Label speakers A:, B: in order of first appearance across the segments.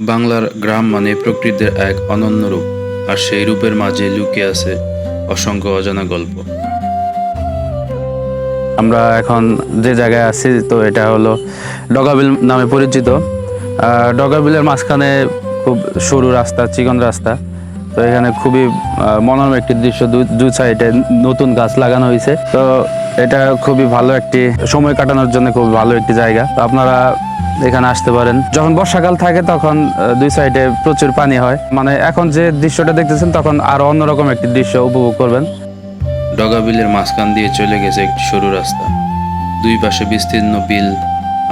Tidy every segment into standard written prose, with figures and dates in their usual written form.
A: বাংলার গ্রাম মানে প্রকৃতির এক অনন্য রূপ, আর সেই রূপের মাঝে লুকিয়ে আছে অসংখ্য অজানা গল্প।
B: আমরা এখন যে জায়গায় আছি তো এটা হলো ডগাবিল নামে পরিচিত। ডগাবিলের মাঝখানে খুব সরু রাস্তা, চিকন রাস্তা। তো এখানে খুবই মনোরম একটি দৃশ্য, দু সাইডে নতুন গাছ লাগানো হয়েছে। তো এটা খুবই ভালো একটি সময় কাটানোর জন্য খুব ভালো একটি জায়গা। তো আপনারা এখানে আসতে পারেন। যখন বর্ষাকাল থাকে তখন দুই সাইডে প্রচুর পানি হয়, মানে এখন যে দৃশ্যটা দেখতেছেন তখন আরো অন্যরকম একটি দৃশ্য উপভোগ করবেন।
A: ডগাবিলের মাঝখান দিয়ে চলে গেছে একটি সরু রাস্তা, দুই পাশে বিস্তীর্ণ বিল,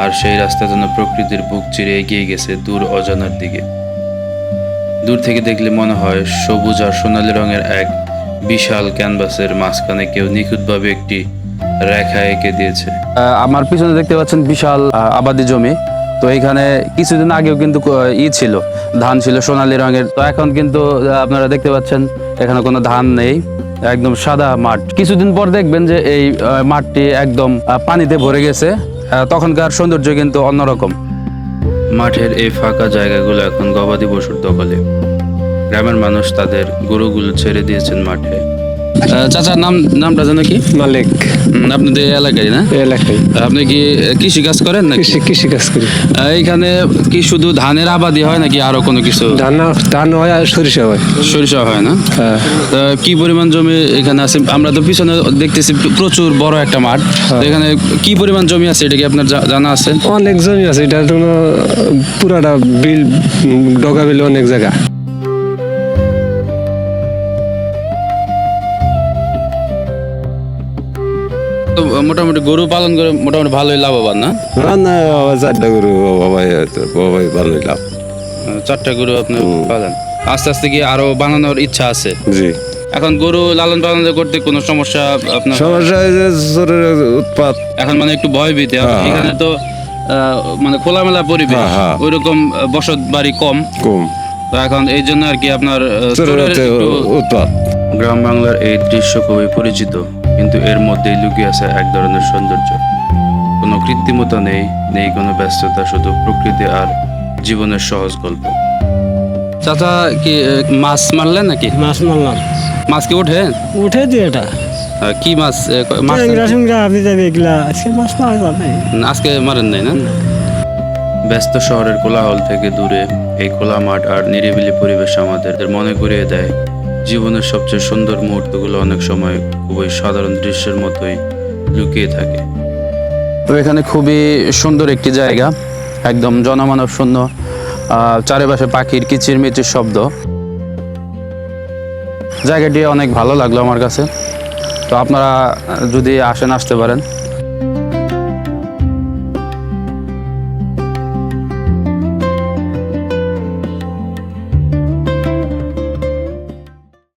A: আর সেই রাস্তা যেন প্রকৃতির বুক চিরে এগিয়ে গেছে দূর অজানার দিকে। দূর থেকে দেখলে মনে হয় সবুজ আর সোনালী রঙের এক বিশাল ক্যানভাসের মাঝখানে কেউ নিখুঁতভাবে একটি রেখা এঁকে দিয়েছে।
B: আমার পিছনে দেখতে পাচ্ছেন বিশাল আবাদি জমি। তো এখানে কিছুদিন আগেও কিন্তু ছিল, ধান ছিল সোনালী রঙের। তো এখন কিন্তু আপনারা দেখতে পাচ্ছেন এখানে কোনো ধান নেই, একদম সাদা মাঠ। কিছুদিন পর দেখবেন যে এই মাঠটি একদম পানিতে ভরে গেছে। তখনকার সৌন্দর্য কিন্তু অন্যরকম।
A: মাঠের এই ফাঁকা জায়গাগুলো এখন গবাদি পশুর দখলে। গ্রামের মানুষ তাদের গরুগুলো ছেড়ে দিয়েছেন মাঠে।
B: চাচার নামটা যেন কি?
C: মালিক।
B: আপনাদের এলাকায় না?
C: এলাকায়
B: আপনি কি কৃষি কাজ করেন নাকি?
C: কৃষি কাজ করি।
B: এইখানে কি শুধু ধানের আবাদি হয় নাকি আরো কোনো কিছু?
C: ধান হয় আর সরিষা হয়।
B: সরিষা হয় না?
C: হ্যাঁ।
B: তা কি পরিমাণ জমি এখানে আছে? আমরা তো পিছনে দেখতেছি প্রচুর বড় একটা মাঠ। তো এখানে কি পরিমাণ জমি আছে এটা কি আপনার জানা আছে?
C: অনেক জমি আছে, এটা তো পুরাটা বিল, ডগা বিল, অনেক জায়গা।
B: তো মোটামুটি গরু পালন করে মোটামুটি ভালোই লাভবান না?
D: না বাবা, 4টা গরু বাবাই বাবাই ভালোই লাভ।
B: 4টা গরু আপনি পালেন, আস্তে আস্তে কি আরো বানানোর ইচ্ছা আছে?
D: জি।
B: এখন গরু লালন পালন করতে কোনো সমস্যা আপনার?
D: সমস্যা হয় যে চোরের উৎপাত।
B: এখন মানে একটু ভয় ভীতি। এখানে তো মানে খোলামেলা পরিবেশ,
D: হ্যাঁ, হ্যাঁ।
B: ওইরকম বসত বাড়ি কম। তো এখন এই জন্য আর কি আপনার চোরের একটু
D: উৎপাত।
A: গ্রাম বাংলার এই দৃশ্য খুবই পরিচিত, কিন্তু এর মধ্যেই লুকিয়ে আছে এক ধরনের সৌন্দর্য। কোনো কৃত্রিমতা নেই, নেই কোনো ব্যস্ততা, শুধু প্রকৃতি আর জীবনের সহজ গল্প।
B: চাচা কি মাছ মারলেন নাকি?
C: মাছ মারলাম।
B: মাছ কি ওঠে?
C: উঠে দিয়ে এটা
B: কি মাছ?
C: আপনি যাবে এগুলা, আজকে মাছ পাওয়া যাবে।
B: আজকে মারেন নাই না?
A: ব্যস্ত শহরের কোলাহল থেকে দূরে এই খোলা মাঠ আর নিরিবিলি পরিবেশ আমাদের মনে করিয়ে দেয় জীবনের সবচেয়ে সুন্দর মুহূর্তগুলো অনেক সময় খুবই সাধারণ দৃশ্যের মতোই লুকিয়ে থাকে।
B: তো এখানে খুবই সুন্দর একটি জায়গা, একদম জনমানব শূন্য। চারিপাশে পাখির কিচিরমিচির শব্দ। জায়গাটি অনেক ভালো লাগলো আমার কাছে। তো আপনারা যদি আসেন, আসতে পারেন।